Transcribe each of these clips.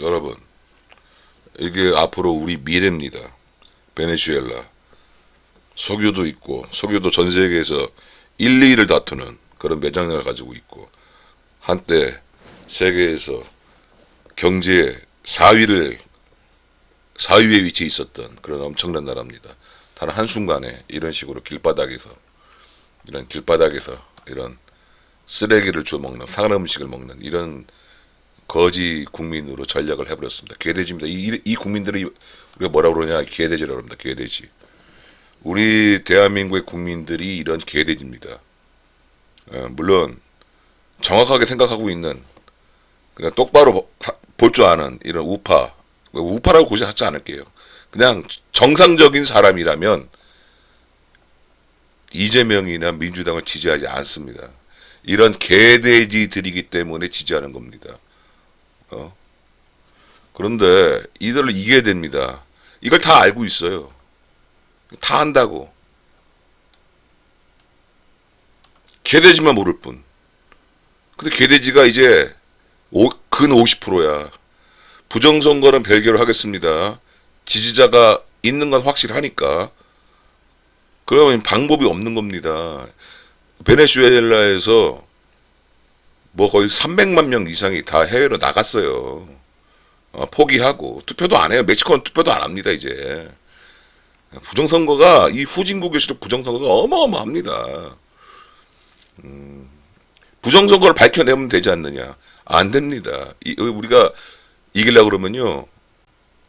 여러분, 이게 앞으로 우리 미래입니다. 베네수엘라. 석유도 있고, 석유도 전 세계에서 1, 2위를 다투는 그런 매장량을 가지고 있고, 한때 세계에서 경제 4위에 위치해 있었던 그런 엄청난 나라입니다. 단 한순간에 이런 식으로 길바닥에서 이런 쓰레기를 주워 먹는, 상한 음식을 먹는 이런 거지 국민으로 전략을 해버렸습니다. 개돼지입니다. 이 국민들이 우리가 뭐라고 그러냐? 개돼지라고 합니다. 개돼지. 우리 대한민국의 국민들이 이런 개돼지입니다. 물론 정확하게 생각하고 있는, 그냥 똑바로 볼 줄 아는 이런 우파라고 굳이 하지 않을게요. 그냥 정상적인 사람이라면 이재명이나 민주당을 지지하지 않습니다. 이런 개돼지들이기 때문에 지지하는 겁니다. 그런데 이들을 이겨야 됩니다. 이걸 다 알고 있어요. 다 안다고. 개돼지만 모를 뿐. 근데 개돼지가 이제 근 50%야. 부정선거는 별개로 하겠습니다. 지지자가 있는 건 확실하니까. 그러면 방법이 없는 겁니다. 베네수엘라에서 뭐 거의 300만 명 이상이 다 해외로 나갔어요. 포기하고 투표도 안 해요. 멕시코는 투표도 안 합니다. 이제 부정선거가, 이 후진국에서도 부정선거가 어마어마합니다. 부정선거를 밝혀내면 되지 않느냐? 안 됩니다. 우리가 이기려고 그러면요,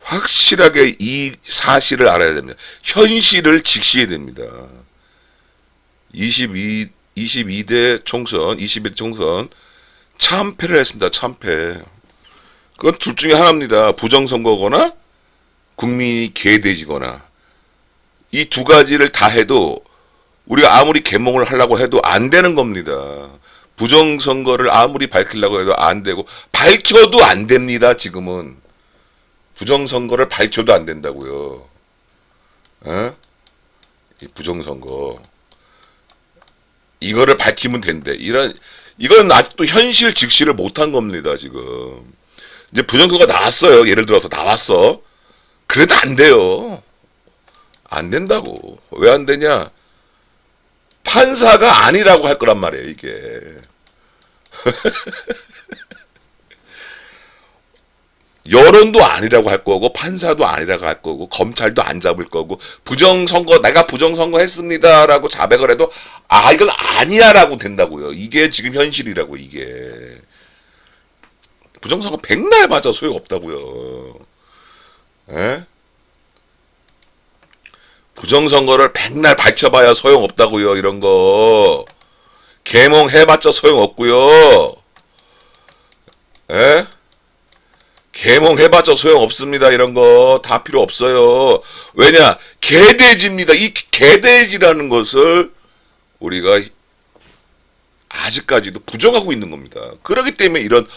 확실하게 이 사실을 알아야 됩니다. 현실을 직시해야 됩니다. 22대 총선, 21대 총선 참패를 했습니다. 참패. 그건 둘 중에 하나입니다. 부정선거거나 국민이 개돼지거나. 이 두 가지를 다 해도, 우리가 아무리 개몽을 하려고 해도 안 되는 겁니다. 부정선거를 아무리 밝히려고 해도 안 되고, 밝혀도 안 됩니다. 지금은 부정선거를 밝혀도 안 된다고요. 이 부정선거, 이거를 밝히면 된대. 이건 아직도 현실 직시를 못한 겁니다. 지금 이제 부정선거가 나왔어요. 예를 들어서 나왔어. 그래도 안 돼요. 안 된다고. 왜 안 되냐? 판사가 아니라고 할 거란 말이에요, 이게. 여론도 아니라고 할 거고, 판사도 아니라고 할 거고, 검찰도 안 잡을 거고, 부정선거, 내가 부정선거 했습니다라고 자백을 해도, 이건 아니야라고 된다고요. 이게 지금 현실이라고, 이게. 부정선거 백날 맞아 소용없다고요. 에? 부정선거를 백날 밝혀봐야 소용없다고요. 이런 거 개몽해봤자 소용없고요. 에? 개몽해봤자 소용없습니다. 이런 거 다 필요 없어요. 왜냐? 개돼지입니다. 이 개돼지라는 것을 우리가 아직까지도 부정하고 있는 겁니다. 그렇기 때문에 이런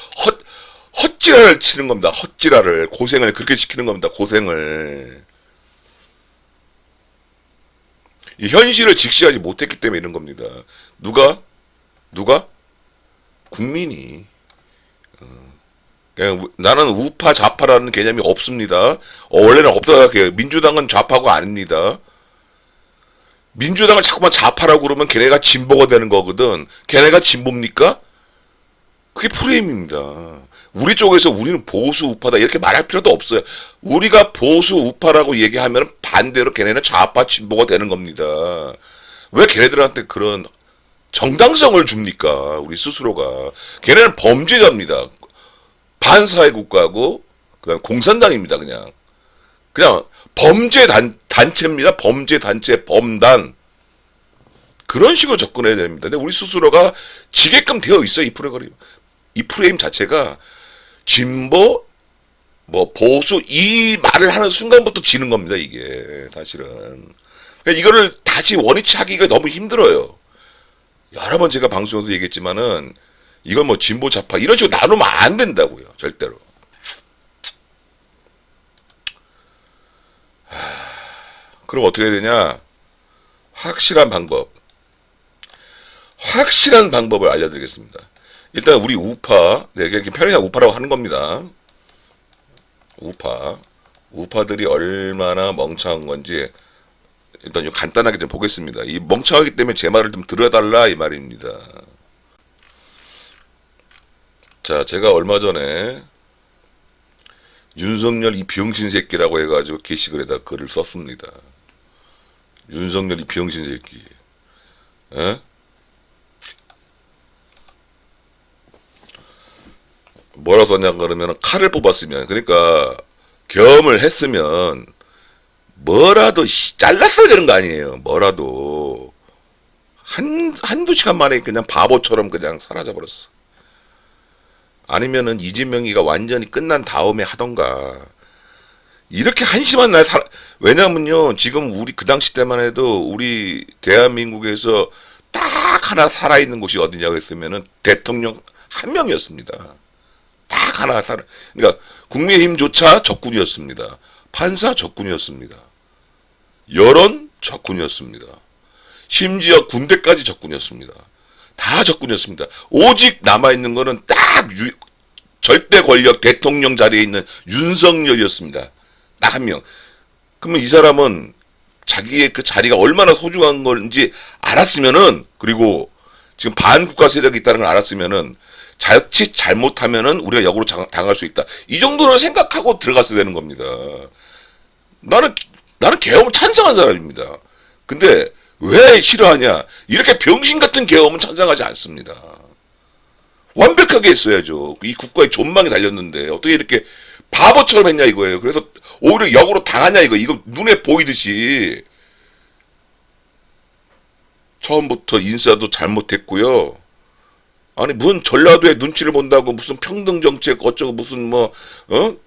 헛지랄을 치는 겁니다. 헛지랄을, 고생을 그렇게 시키는 겁니다. 고생을. 이 현실을 직시하지 못했기 때문에 이런 겁니다. 누가? 국민이. 나는 우파 좌파라는 개념이 없습니다. 원래는 없다고 생각해요. 민주당은 좌파가 아닙니다. 민주당을 자꾸만 좌파라고 그러면 걔네가 진보가 되는 거거든. 걔네가 진보입니까? 그게 프레임입니다. 우리 쪽에서 우리는 보수 우파다 이렇게 말할 필요도 없어요. 우리가 보수 우파라고 얘기하면 반대로 걔네는 좌파 진보가 되는 겁니다. 왜 걔네들한테 그런 정당성을 줍니까? 우리 스스로가. 걔네는 범죄자입니다. 반사회 국가고 그다음 공산당입니다. 그냥 범죄 단체입니다. 범죄 단체, 범단. 그런 식으로 접근해야 됩니다. 근데 우리 스스로가 지게끔 되어 있어요. 이 프레임 자체가 진보, 뭐 보수 이 말을 하는 순간부터 지는 겁니다. 이게 사실은. 그러니까 이거를 다시 원위치 하기가 너무 힘들어요. 여러 번 제가 방송에서 얘기했지만은 이건 뭐 진보 좌파 이런 식으로 나누면 안 된다고요. 절대로. 그럼 어떻게 해야 되냐? 확실한 방법을 알려드리겠습니다. 일단 우리 우파, 내가 이렇게 편의상 우파라고 하는 겁니다. 우파들이 얼마나 멍청한 건지 일단 좀 간단하게 좀 보겠습니다. 이 멍청하기 때문에 제 말을 좀 들어달라 이 말입니다. 자, 제가 얼마 전에 윤석열 이 병신 새끼라고 해가지고 게시글에다 글을 썼습니다. 윤석열 이 병신 새끼. 에? 뭐라 썼냐 그러면 칼을 뽑았으면, 그러니까 계엄을 했으면 뭐라도 잘랐어야 되는 거 아니에요. 뭐라도 한두 시간 만에 그냥 바보처럼 그냥 사라져 버렸어. 아니면은 이재명이가 완전히 끝난 다음에 하던가. 이렇게 한심한 날 왜냐면요, 지금 우리 그 당시 때만 해도 우리 대한민국에서 딱 하나 살아있는 곳이 어디냐고 했으면은 대통령 한 명이었습니다. 딱 하나 그러니까 국민의힘조차 적군이었습니다. 판사 적군이었습니다. 여론 적군이었습니다. 심지어 군대까지 적군이었습니다. 다 적군이었습니다. 오직 남아있는 거는 딱 절대 권력 대통령 자리에 있는 윤석열이었습니다. 딱 한 명. 그러면 이 사람은 자기의 그 자리가 얼마나 소중한 건지 알았으면은, 그리고 지금 반국가 세력이 있다는 걸 알았으면은, 자칫 잘못하면은 우리가 역으로 당할 수 있다. 이 정도는 생각하고 들어갔어야 되는 겁니다. 나는 계엄을 찬성한 사람입니다. 근데 왜 싫어하냐? 이렇게 병신 같은 계엄은 찬성하지 않습니다. 완벽하게 했어야죠. 이 국가의 존망이 달렸는데 어떻게 이렇게 바보처럼 했냐 이거예요. 그래서 오히려 역으로 당하냐 이거 눈에 보이듯이. 처음부터 인사도 잘못했고요. 아니 무슨 전라도의 눈치를 본다고 무슨 평등 정책 어쩌고 무슨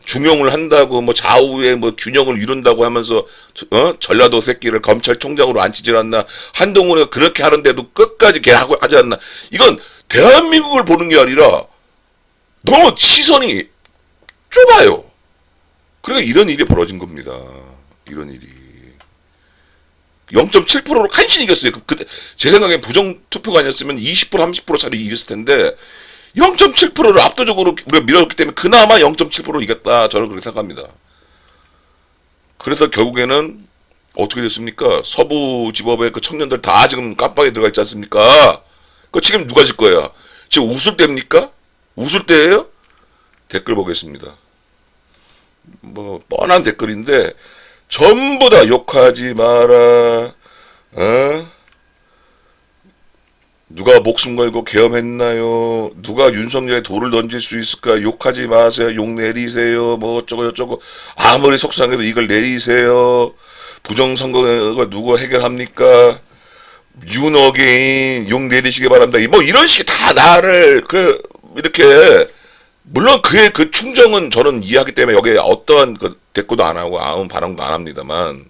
중용을 한다고 좌우의 균형을 이룬다고 하면서 전라도 새끼를 검찰총장으로 앉히질 않나. 한동훈이가 그렇게 하는데도 끝까지 걔 하고 하지 않나. 이건 대한민국을 보는 게 아니라 너무 시선이 좁아요. 그러니까 이런 일이 벌어진 겁니다. 이런 일이. 0.7%로 간신히 이겼어요. 그때 제 생각엔 부정투표가 아니었으면 20% 30% 차로 이겼을 텐데 0.7%를 압도적으로 우리가 밀어줬기 때문에 그나마 0.7%로 이겼다. 저는 그렇게 생각합니다. 그래서 결국에는 어떻게 됐습니까? 서부지법의 그 청년들 다 지금 깜빵에 들어가 있지 않습니까? 그 지금 누가 질 거야? 지금 웃을 때입니까? 웃을 때예요? 댓글 보겠습니다. 뻔한 댓글인데 전부 다 욕하지 마라. 누가 목숨 걸고 계엄했나요? 누가 윤석열에 돌을 던질 수 있을까? 욕하지 마세요. 욕 내리세요. 어쩌고 저쩌고. 아무리 속상해도 이걸 내리세요. 부정선거가 누구 해결합니까? 윤어게인 욕 내리시기 바랍니다. 이런 식의 다 나를 이렇게, 물론 그의 그 충정은 저는 이해하기 때문에 여기에 어떠한 대꾸도 안 하고 아무 반응도 안 합니다만,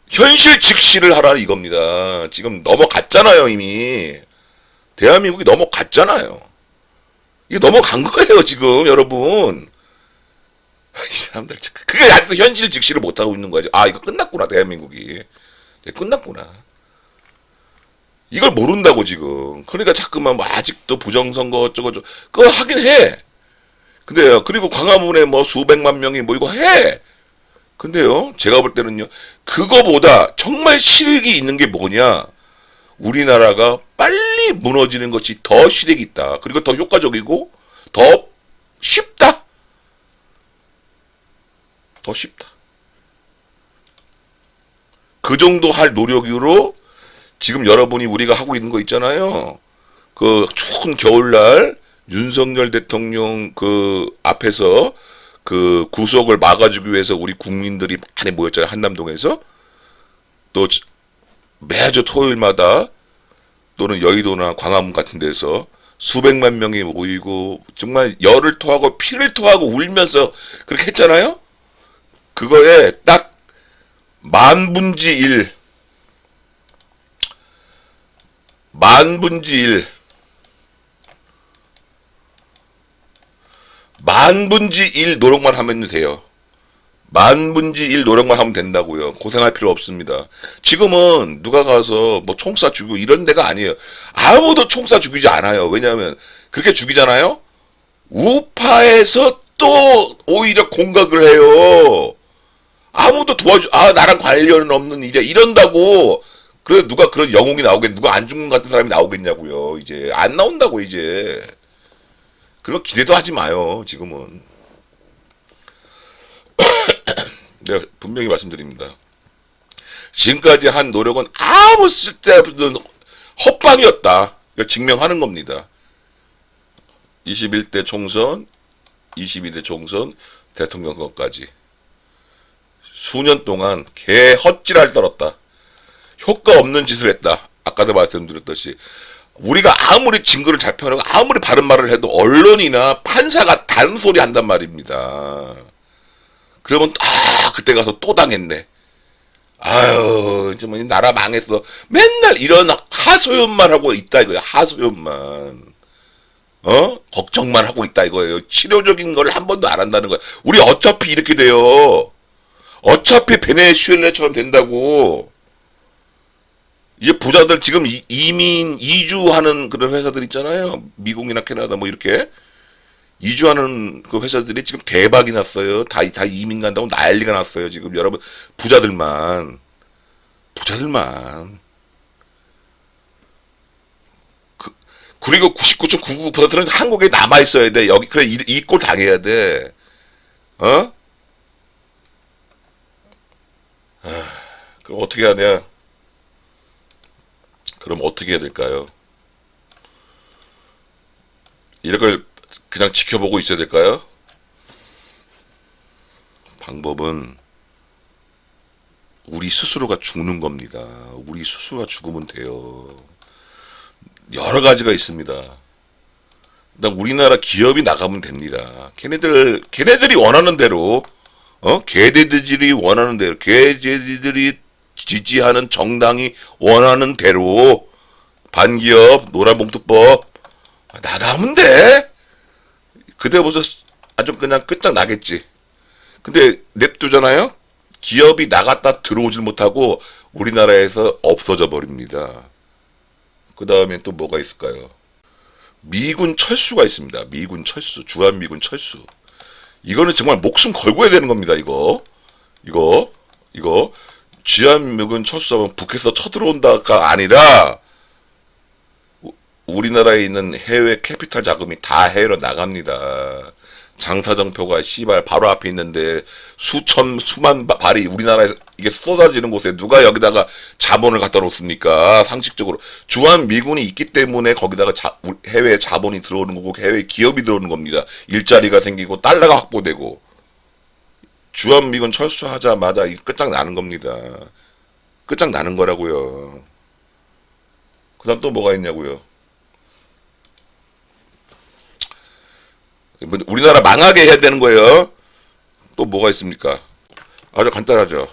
현실 직시를 하라 이겁니다. 지금 넘어갔잖아요. 이미 대한민국이 넘어갔잖아요. 이게 넘어간 거예요 지금 여러분. 이 사람들 그게 아직도 현실 직시를 못하고 있는 거지. 아 이거 끝났구나. 대한민국이 끝났구나. 이걸 모른다고 지금. 그러니까 자꾸만 아직도 부정선거 어쩌고 그거 하긴 해. 근데요, 그리고 광화문에 수백만 명이 이거 해. 근데요, 제가 볼 때는요, 그거보다 정말 실익이 있는 게 뭐냐? 우리나라가 빨리 무너지는 것이 더 실익이 있다. 그리고 더 효과적이고 더 쉽다. 더 쉽다. 그 정도 할 노력으로 지금 여러분이 우리가 하고 있는 거 있잖아요. 그 추운 겨울날 윤석열 대통령 그 앞에서 그 구속을 막아주기 위해서 우리 국민들이 많이 모였잖아요. 한남동에서. 또 매주 토요일마다 또는 여의도나 광화문 같은 데서 수백만 명이 모이고 정말 열을 토하고 피를 토하고 울면서 그렇게 했잖아요. 그거에 딱 만분지 1 만분지 1 노력만 하면 돼요. 만분지 1 노력만 하면 된다고요. 고생할 필요 없습니다. 지금은 누가 가서 총 쏴 죽이고 이런 데가 아니에요. 아무도 총 쏴 죽이지 않아요. 왜냐하면 그렇게 죽이잖아요. 우파에서 또 오히려 공각을 해요. 아무도 나랑 관련은 없는 일이야. 이런다고. 그래, 누가 그런 영웅이 누가 안중근 같은 사람이 나오겠냐고요. 이제. 안 나온다고, 이제. 그런 기대도 하지 마요, 지금은. 내가 분명히 말씀드립니다. 지금까지 한 노력은 아무 쓸데없는 헛방이었다. 이거 증명하는 겁니다. 21대 총선, 22대 총선, 대통령 선거까지. 수년 동안 개 헛질할 떨었다. 효과 없는 짓을 했다. 아까도 말씀드렸듯이. 우리가 아무리 증거를 잘 펴내고 아무리 바른 말을 해도 언론이나 판사가 다른 소리 한단 말입니다. 그러면 그때 가서 또 당했네. 아유, 이제 뭐 나라 망했어. 맨날 이런 하소연만 하고 있다 이거야. 하소연만. 걱정만 하고 있다 이거예요. 치료적인 걸 한 번도 안 한다는 거야. 우리 어차피 이렇게 돼요. 어차피 베네수엘라처럼 된다고. 이제 부자들 지금 이민 이주하는 그런 회사들 있잖아요. 미국이나 캐나다 뭐 이렇게 이주하는 그 회사들이 지금 대박이 났어요. 다 이민 간다고 난리가 났어요. 지금 여러분 부자들만 그리고 99.99%는 한국에 남아 있어야 돼. 여기 그래 이 꼴 당해야 돼. 그럼 어떻게 하냐? 그럼 어떻게 해야 될까요? 이걸 그냥 지켜보고 있어야 될까요? 방법은 우리 스스로가 죽는 겁니다. 우리 스스로가 죽으면 돼요. 여러 가지가 있습니다. 일단 우리나라 기업이 나가면 됩니다. 걔네들이 원하는 대로, 걔네들이 원하는 대로, 걔네들이 지지하는 정당이 원하는 대로 반기업 노란봉투법 나가면 돼. 그때부터 아주 그냥 끝장나겠지. 근데 냅두잖아요. 기업이 나갔다 들어오질 못하고 우리나라에서 없어져 버립니다. 그 다음에 또 뭐가 있을까요? 미군 철수가 있습니다. 미군 철수, 주한미군 철수. 이거는 정말 목숨 걸고 해야 되는 겁니다. 이거 주한미군 철수하면 북에서 쳐들어온다가 아니라 우리나라에 있는 해외 캐피탈 자금이 다 해외로 나갑니다. 장사정표가 씨발 바로 앞에 있는데 수만 발이 우리나라에 이게 쏟아지는 곳에 누가 여기다가 자본을 갖다 놓습니까? 상식적으로 주한미군이 있기 때문에 거기다가 해외 자본이 들어오는 거고 해외 기업이 들어오는 겁니다. 일자리가 생기고 달러가 확보되고 주한미군 철수하자마자 끝장나는 겁니다. 끝장나는 거라고요. 그 다음 또 뭐가 있냐고요. 우리나라 망하게 해야 되는 거예요. 또 뭐가 있습니까? 아주 간단하죠.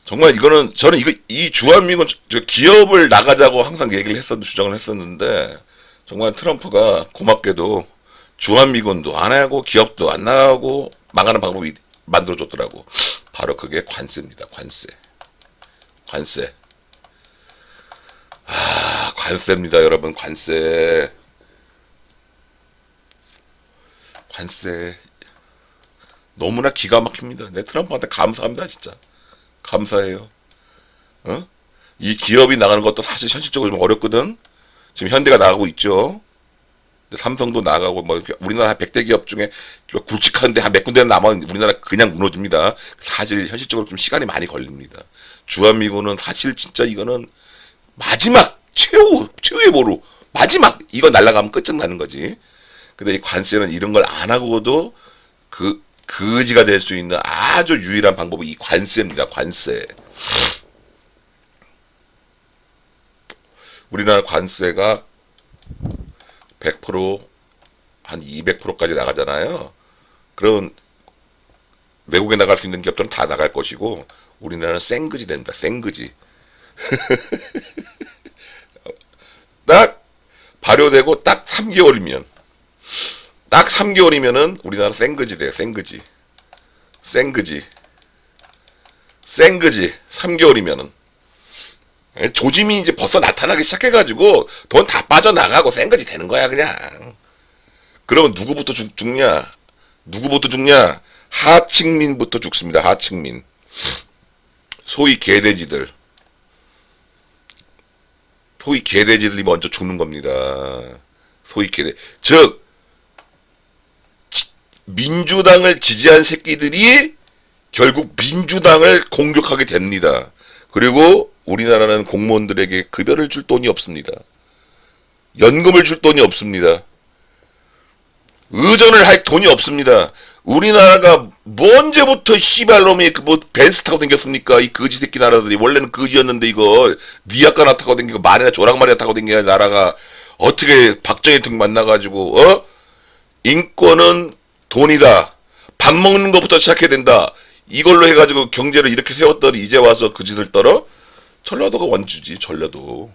정말 이거는 저는 이 주한미군 기업을 나가자고 항상 주장을 했었는데 정말 트럼프가 고맙게도 주한미군도 안 하고 기업도 안 나가고 망하는 방법이 만들어줬더라고. 바로 그게 관세입니다. 관세. 관세입니다, 여러분. 관세. 너무나 기가 막힙니다. 내 트럼프한테 감사합니다, 진짜. 감사해요. 이 기업이 나가는 것도 사실 현실적으로 좀 어렵거든. 지금 현대가 나가고 있죠. 삼성도 나가고 뭐 우리나라 100대 기업 중에 굵직한데 한 몇 군데는 남아 우리나라 그냥 무너집니다. 사실 현실적으로 좀 시간이 많이 걸립니다. 주한미군은 사실 진짜 이거는 마지막 최후의 보루 마지막 이거 날아가면 끝장나는 거지. 근데 이 관세는 이런 걸 안 하고도 그지가 될 수 있는 아주 유일한 방법이 이 관세입니다. 관세. 우리나라 관세가 100%, 한 200%까지 나가잖아요. 그럼 외국에 나갈 수 있는 기업들은 다 나갈 것이고 우리나라는 생그지 됩니다. 생그지. 딱 발효되고 딱 3개월이면 우리나라 생그지 돼요. 생그지 3개월이면은 조짐이 이제 벌써 나타나기 시작해가지고 돈 다 빠져나가고 생거지 되는 거야 그냥. 그러면 누구부터 죽냐? 누구부터 죽냐? 하층민부터 죽습니다. 하층민. 소위 개돼지들. 소위 개돼지들이 먼저 죽는 겁니다. 소위 개돼. 즉 민주당을 지지한 새끼들이 결국 민주당을 공격하게 됩니다. 그리고 우리나라는 공무원들에게 급여를 줄 돈이 없습니다. 연금을 줄 돈이 없습니다. 의전을 할 돈이 없습니다. 우리나라가 언제부터 씨발놈이 뭐 벤츠 타고 댕겼습니까? 이 거지 새끼 나라들이. 원래는 거지였는데 이거 니아까나 타고 댕기고 말이나 조랑말이나 타고 댕겨야 나라가 어떻게 박정희 등 만나가지고 인권은 돈이다. 밥 먹는 것부터 시작해야 된다. 이걸로 해가지고 경제를 이렇게 세웠더니 이제 와서 그지들 떨어? 전라도가 원주지. 전라도.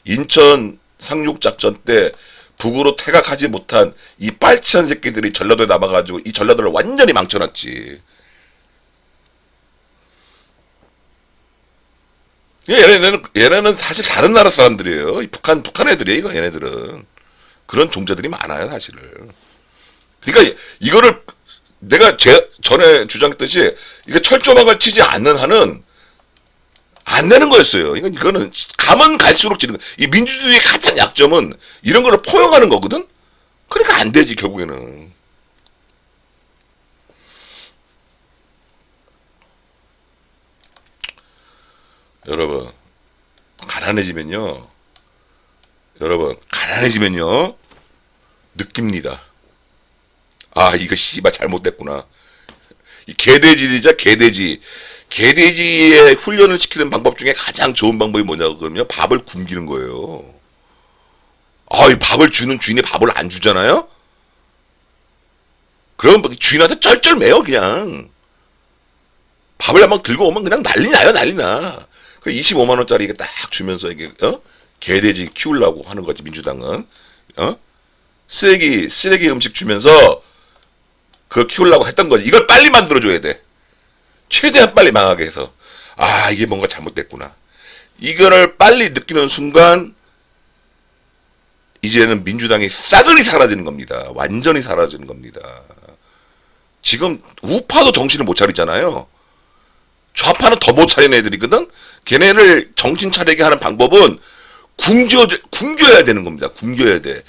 인천 상륙작전 때 북으로 퇴각하지 못한 이 빨치한 새끼들이 전라도에 남아가지고 이 전라도를 완전히 망쳐놨지. 얘네는 사실 다른 나라 사람들이에요. 북한 애들이에요. 이거 얘네들은. 그런 종자들이 많아요, 사실은. 그러니까 이거를 내가 전에 주장했듯이 이게 철조망을 치지 않는 한은 안 되는 거였어요. 이거는 가면 갈수록 지는 이 민주주의의 가장 약점은 이런 거를 포용하는 거거든. 그러니까 안 되지 결국에는. 여러분 가난해지면요. 느낍니다. 아 이거 씨발 잘못됐구나. 이 개돼지이자 개돼지. 개돼지의 훈련을 시키는 방법 중에 가장 좋은 방법이 뭐냐고 그러면 밥을 굶기는 거예요. 아, 이 밥을 주는 주인이 밥을 안 주잖아요? 그럼 주인한테 쩔쩔매요, 그냥. 밥을 한번 들고 오면 그냥 난리 나요, 난리 나. 그 25만원짜리 이게 딱 주면서 이게, 개돼지 키우려고 하는 거지, 민주당은. 쓰레기 음식 주면서 그걸 키우려고 했던 거지. 이걸 빨리 만들어줘야 돼. 최대한 빨리 망하게 해서 아 이게 뭔가 잘못됐구나. 이거를 빨리 느끼는 순간 이제는 민주당이 싸그리 사라지는 겁니다. 완전히 사라지는 겁니다. 지금 우파도 정신을 못 차리잖아요. 좌파는 더 못 차리는 애들이거든. 걔네를 정신 차리게 하는 방법은 굶겨야 되는 겁니다. 굶겨야 돼.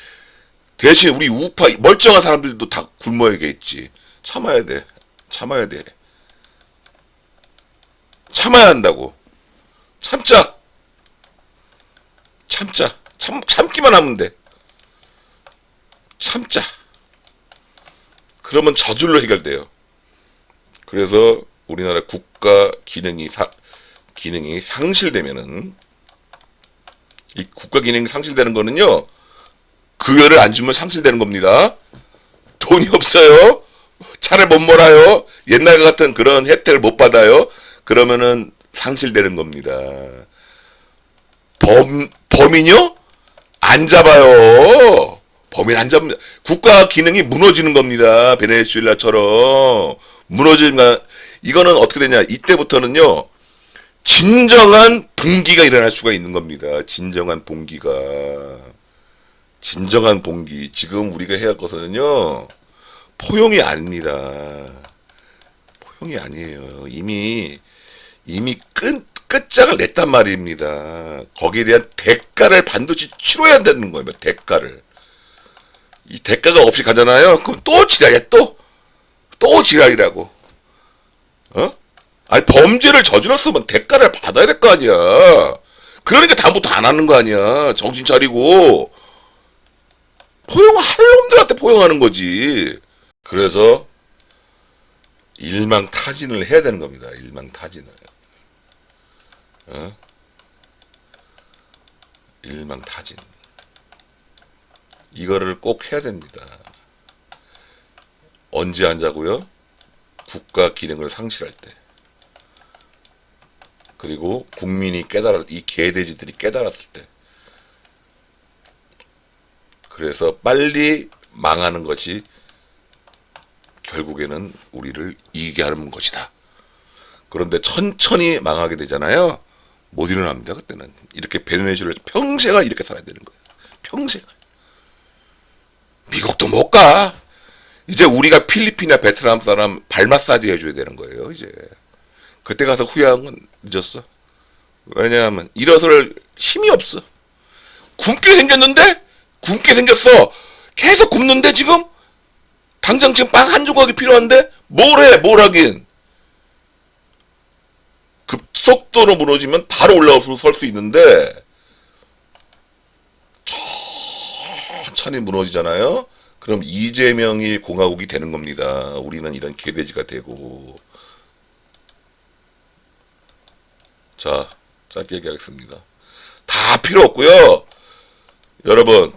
대신 우리 우파 멀쩡한 사람들도 다 굶어야겠지. 참아야 돼. 참아야 한다고. 참기만 하면 돼. 참자. 그러면 저절로 해결돼요. 그래서 우리나라 국가 기능이 상실되면은 이 국가 기능이 상실되는 거는요. 급여를 안 주면 상실되는 겁니다. 돈이 없어요. 차를 못 몰아요. 옛날 같은 그런 혜택을 못 받아요. 그러면은 상실되는 겁니다. 범인요? 안 잡아요. 범인 안 잡습니다. 국가 기능이 무너지는 겁니다. 베네수엘라처럼 무너지면 이거는 어떻게 되냐? 이때부터는요. 진정한 봉기가 일어날 수가 있는 겁니다. 진정한 봉기. 지금 우리가 해야 할 것은요. 포용이 아닙니다. 포용이 아니에요. 이미 끝장을 냈단 말입니다. 거기에 대한 대가를 반드시 치러야 되는 거예요. 대가를. 이 대가가 없이 가잖아요. 그럼 또 지랄이야. 또 지랄이라고. 아니 범죄를 저질렀으면 대가를 받아야 될 거 아니야. 그러니까 다음부터 안 하는 거 아니야. 정신 차리고. 포용할 놈들한테 포용하는 거지. 그래서 일망타진을 해야 되는 겁니다. 일망타진을. 일망타진. 이거를 꼭 해야 됩니다. 언제 하자고요? 국가 기능을 상실할 때. 그리고 국민이 이 개돼지들이 깨달았을 때. 그래서 빨리 망하는 것이 결국에는 우리를 이기게 하는 것이다. 그런데 천천히 망하게 되잖아요. 못 일어납니다. 그때는 이렇게 베네수엘라 평생을 이렇게 살아야 되는 거예요. 평생을. 미국도 못 가. 이제 우리가 필리핀이나 베트남 사람 발 마사지 해줘야 되는 거예요, 이제. 그때 가서 후회한 건 늦었어. 왜냐하면 일어설 힘이 없어. 굶게 생겼는데? 굶게 생겼어. 계속 굶는데 지금? 당장 지금 빵 한 조각이 필요한데? 뭘 해, 뭘 하긴. 급속도로 무너지면 바로 올라와서 설 수 있는데, 천천히 무너지잖아요? 그럼 이재명이 공화국이 되는 겁니다. 우리는 이런 개돼지가 되고. 자, 짧게 얘기하겠습니다. 다 필요 없고요. 여러분,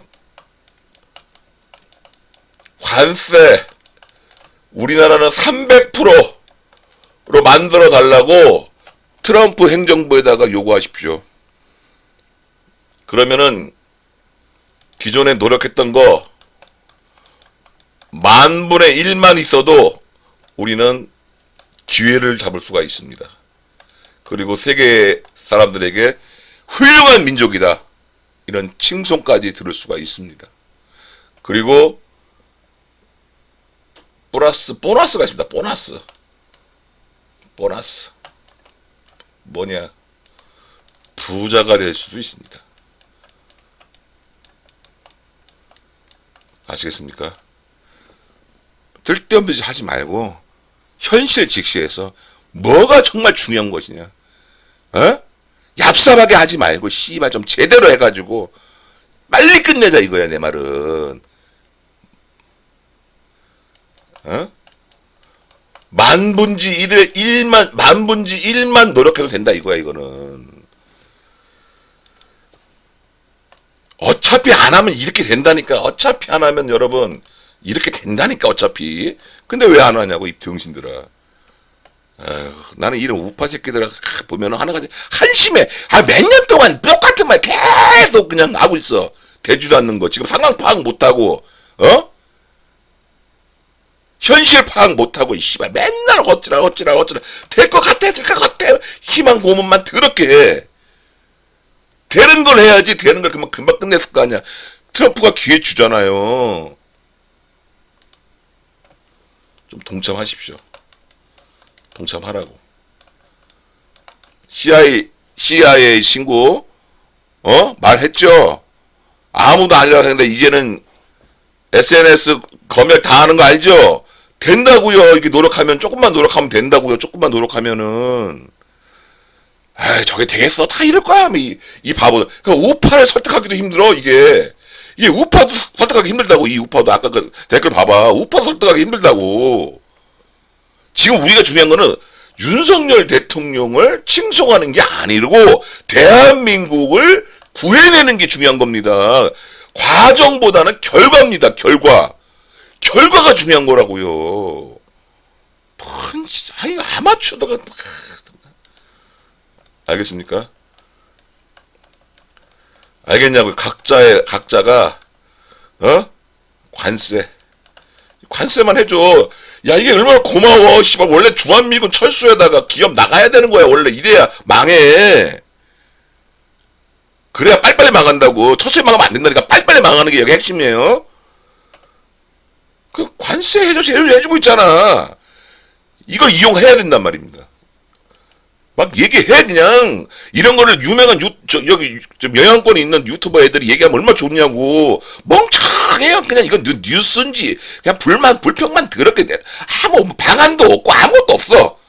관세 우리나라는 300%로 만들어 달라고 트럼프 행정부에다가 요구하십시오. 그러면은 기존에 노력했던 거 10,000분의 1만 있어도 우리는 기회를 잡을 수가 있습니다. 그리고 세계 사람들에게 훌륭한 민족이다, 이런 칭송까지 들을 수가 있습니다. 그리고 보너스가 있습니다. 보너스 뭐냐, 부자가 될 수도 있습니다. 아시겠습니까? 쓸데없는 짓 하지 말고 현실 직시해서 뭐가 정말 중요한 것이냐, 어? 얍삽하게 하지 말고 씨발 좀 제대로 해가지고 빨리 끝내자 이거야, 내 말은. 어? 만분지 1만 노력해도 된다 이거야, 이거는. 어차피 안 하면 이렇게 된다니까. 어차피 안 하면 여러분 이렇게 된다니까, 어차피. 근데 왜 안 하냐고, 이 병신들아. 아유, 나는 이런 우파 새끼들 보면 하나같이 한심해. 몇 년 동안 똑같은 말 계속 그냥 하고 있어. 되지도 않는 거. 지금 상황 파악 못하고, 어? 현실 파악 못하고, 씨발 맨날 어찌라 될 것 같아. 희망 고문만 더럽게 해. 되는 걸 해야지. 되는 걸 금방 끝냈을 거 아니야. 트럼프가 기회 주잖아요. 좀 동참하십시오. 동참하라고. CIA 신고, 말했죠? 아무도 안 하려고 했는데, 이제는 SNS 검열 다 하는 거 알죠? 된다고요. 이게 노력하면, 조금만 노력하면 된다고요. 조금만 노력하면은. 에이, 저게 되겠어? 다 이럴 거야. 이 바보들. 그러니까 우파를 설득하기도 힘들어, 이게. 이게 우파도 설득하기 힘들다고, 이 우파도. 아까 그 댓글 봐봐. 우파도 설득하기 힘들다고. 지금 우리가 중요한 거는 윤석열 대통령을 칭송하는 게 아니고 대한민국을 구해내는 게 중요한 겁니다. 과정보다는 결과입니다. 결과가 중요한 거라고요. 진짜 아마추어가. 알겠습니까? 알겠냐고요. 각자가 관세만 해줘. 야, 이게 얼마나 고마워. 씨발, 원래 주한미군 철수에다가 기업 나가야 되는 거야. 원래 이래야 망해. 그래야 빨리빨리 망한다고. 철수에 망하면 안 된다니까. 빨리빨리 망하는 게 여기 핵심이에요. 그 관세 해주고 있잖아. 이걸 이용해야 된단 말입니다. 막 얘기해, 그냥. 이런 거를 유명한 여기 영향권이 있는 유튜버 애들이 얘기하면 얼마나 좋냐고. 멍청해요. 그냥 이건 뉴스인지 그냥 불평만 더럽게 돼. 아무 방안도 없고 아무것도 없어.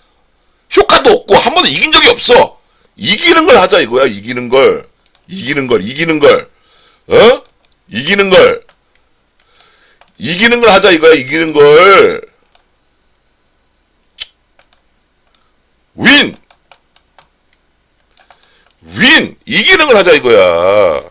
효과도 없고 한 번도 이긴 적이 없어. 이기는 걸 하자 이거야. 이기는 걸. 이기는 걸 하자 이거야. 이기는 걸. 윈! 이기는 걸 하자 이거야.